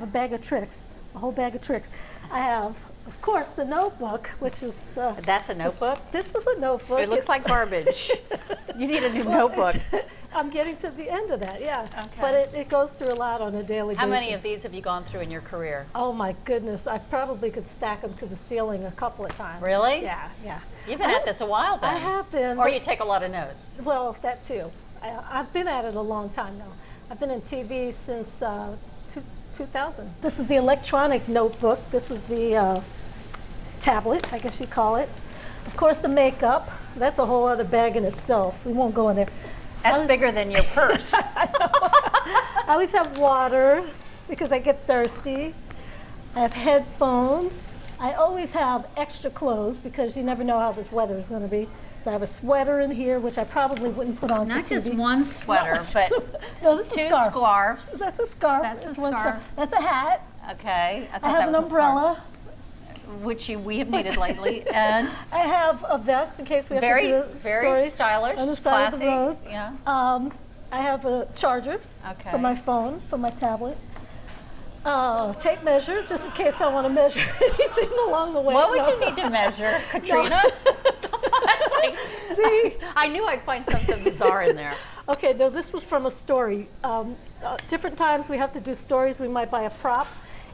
have a bag of tricks, a whole bag of tricks. I have, of course, the notebook, which is... That's a notebook? This is a notebook. It looks like garbage. You need a new notebook. I'm getting to the end of that, yeah. Okay. But it goes through a lot on a daily basis. How many of these have you gone through in your career? Oh my goodness, I probably could stack them to the ceiling a couple of times. Really? Yeah, yeah. You've been at this a while then. I have been. Or you take a lot of notes. Well, that too. I've been at it a long time now. I've been in TV since 2000. This is the electronic notebook. This is the tablet, I guess you call it. Of course, the makeup. That's a whole other bag in itself. We won't go in there. That's bigger than your purse. I always have water because I get thirsty. I have headphones. I always have extra clothes because you never know how this weather is going to be. So I have a sweater in here, which I probably wouldn't put on Not for TV. just one sweater, but no, this is a two scarf. scarves. That's a scarf. That's a It's one scarf. That's a hat. Okay. I I thought have that an was a scarf, umbrella. which we have needed lately. And I have a vest in case we have to do a very story stylish, on the side classy. of the road. Yeah. I have a charger Okay. for my phone, for my tablet. Tape measure, just in case I want to measure anything along the way. What would No. you need to measure, Katrina? See? I knew I'd find something bizarre in there. Okay, no, this was from a story. Different times we have to do stories, we might buy a prop.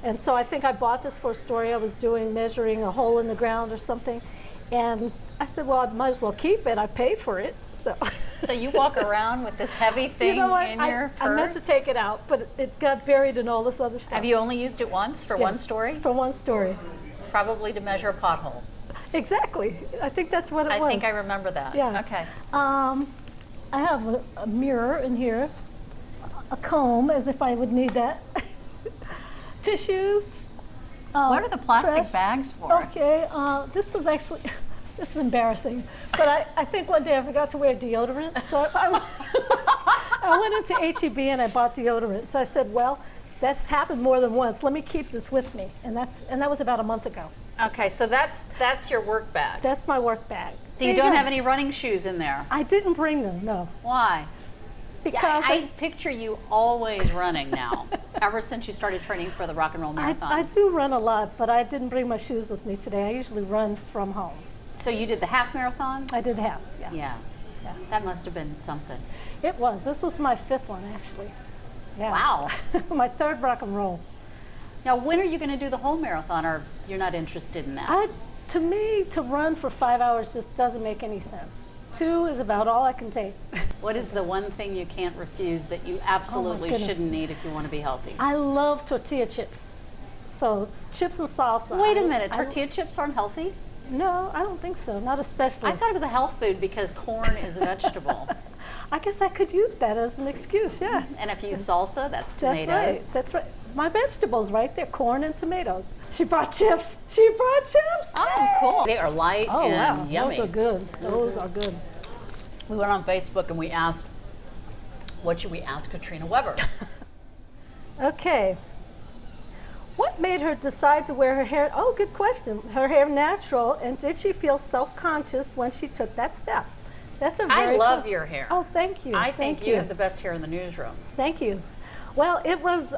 And so I think I bought this for a story I was doing, measuring a hole in the ground or something. And I said, well, I might as well keep it. I paid for it. So you walk around with this heavy thing You know what? in your purse? I meant to take it out, but it got buried in all this other stuff. Have you only used it once for one Yes, story? For one story. Probably to measure a pothole. Exactly. I think that's what it was. I think I remember that. Yeah. Okay. I have a mirror in here, a comb, as if I would need that, tissues. What are the plastic trash. bags for? Okay, this was actually, this is embarrassing, but I think one day I forgot to wear deodorant, so I went into H-E-B and I bought deodorant. So I said, well, that's happened more than once. Let me keep this with me, and that was about a month ago. Okay, so that's your work bag. That's my work bag. So you don't have any running shoes in there? I didn't bring them, no. Why? Because I picture you always running now, ever since you started training for the Rock and Roll Marathon. I do run a lot, but I didn't bring my shoes with me today. I usually run from home. So you did the half marathon? I did half, yeah. Yeah. That must have been something. It was. This was my 5th one, actually. Yeah. Wow. My 3rd rock and roll. Now, when are you going to do the whole marathon, or you're not interested in that? To me, to run for 5 hours just doesn't make any sense. 2 is about all I can take. What is the one thing you can't refuse that you absolutely goodness. shouldn't eat if you want to be healthy? I love tortilla chips. So it's chips and salsa. Wait a minute, tortilla chips aren't healthy? No, I don't think so. Not especially. I thought it was a health food because corn is a vegetable. I guess I could use that as an excuse, yes. And if you use salsa, that's tomatoes. That's right. That's right. My vegetables right there, corn and tomatoes. She brought chips. She brought chips. Oh, cool. They are light Oh, and wow. yummy. Those are good. Those are good. We went on Facebook and we asked, what should we ask Katrina Weber? Okay. What made her decide to wear her hair? Oh, good question. Her hair natural, and did she feel self-conscious when she took that step? That's a very I love your hair. Oh, thank you. I think Thank you have the best hair in the newsroom. Thank you. Well, it was,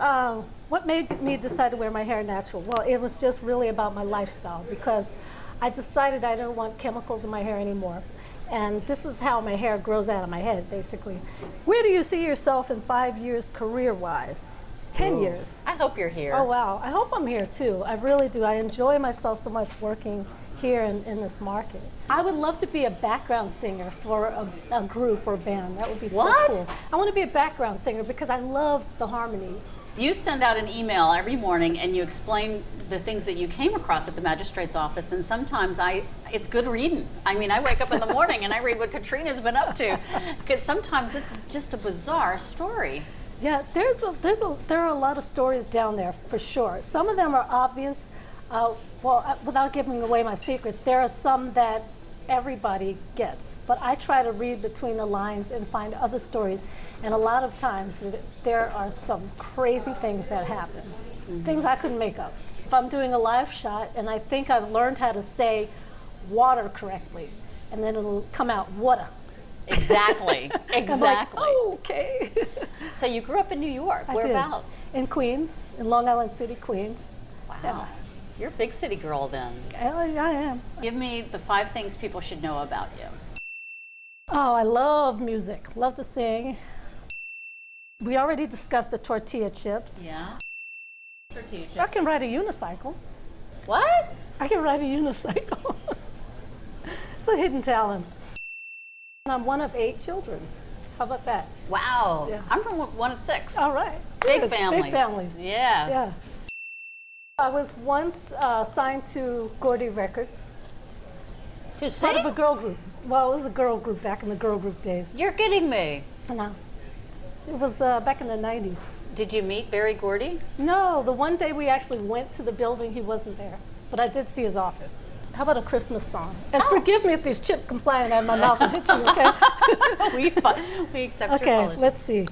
what made me decide to wear my hair natural? Well, it was just really about my lifestyle, because I decided I don't want chemicals in my hair anymore. And this is how my hair grows out of my head, basically. Where do you see yourself in 5 years career-wise? 10 years. I hope you're here. Oh, wow. I hope I'm here, too. I really do. I enjoy myself so much working here in this market. I would love to be a background singer for a group or band. That would be so cool. I want to be a background singer because I love the harmonies. You send out an email every morning and you explain the things that you came across at the magistrate's office, and sometimes it's good reading. I mean, I wake up in the morning and I read what Katrina's been up to, because sometimes it's just a bizarre story. Yeah, there are a lot of stories down there for sure. Some of them are obvious. Without giving away my secrets, there are some that everybody gets. But I try to read between the lines and find other stories. And a lot of times there are some crazy things that happen, things I couldn't make up. If I'm doing a live shot and I think I've learned how to say water correctly, and then it'll come out water. Exactly. Exactly. I'm like, oh, okay. So you grew up in New York. I Whereabouts? did. In Queens, in Long Island City, Queens. Wow. Yeah. You're a big city girl then. I am. Give me the 5 things people should know about you. Oh, I love music. Love to sing. We already discussed the tortilla chips. Yeah. Tortilla I chips. can ride a unicycle. What? I can ride a unicycle. It's a hidden talent. And I'm one of 8 children. How about that? Wow. Yeah. I'm from one of 6. All right. Big Good. families. Big families. Yes. Yeah. I was once signed to Gordy Records. To Part of a sing? girl group. Well, it was a girl group back in the girl group days. You're kidding me. No. It was back in the 90s. Did you meet Barry Gordy? No, the one day we actually went to the building, he wasn't there. But I did see his office. How about a Christmas song? And forgive me if these chips come flying out of my mouth and hit you, okay? we accept your Okay, apology. let's see.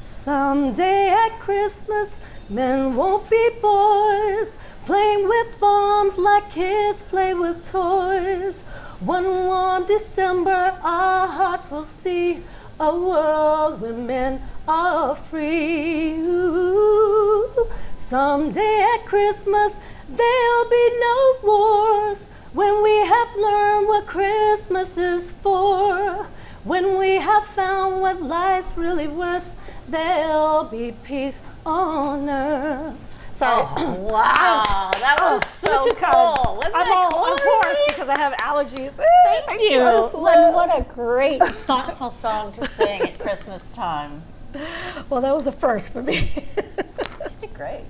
Someday at Christmas, men won't be boys, playing with bombs like kids play with toys. One warm December, our hearts will see a world where men are free. Ooh. Someday at Christmas, there'll be no wars when we have learned what Christmas is for. When we have found what life's really worth, there'll be peace on earth. Sorry. Oh, wow, that was so too kind. cool. Wasn't I'm that all cool? hoarse because I have allergies. Thank you. Ursula. What a great, thoughtful song to sing at Christmas time. Well, that was a first for me. You did great.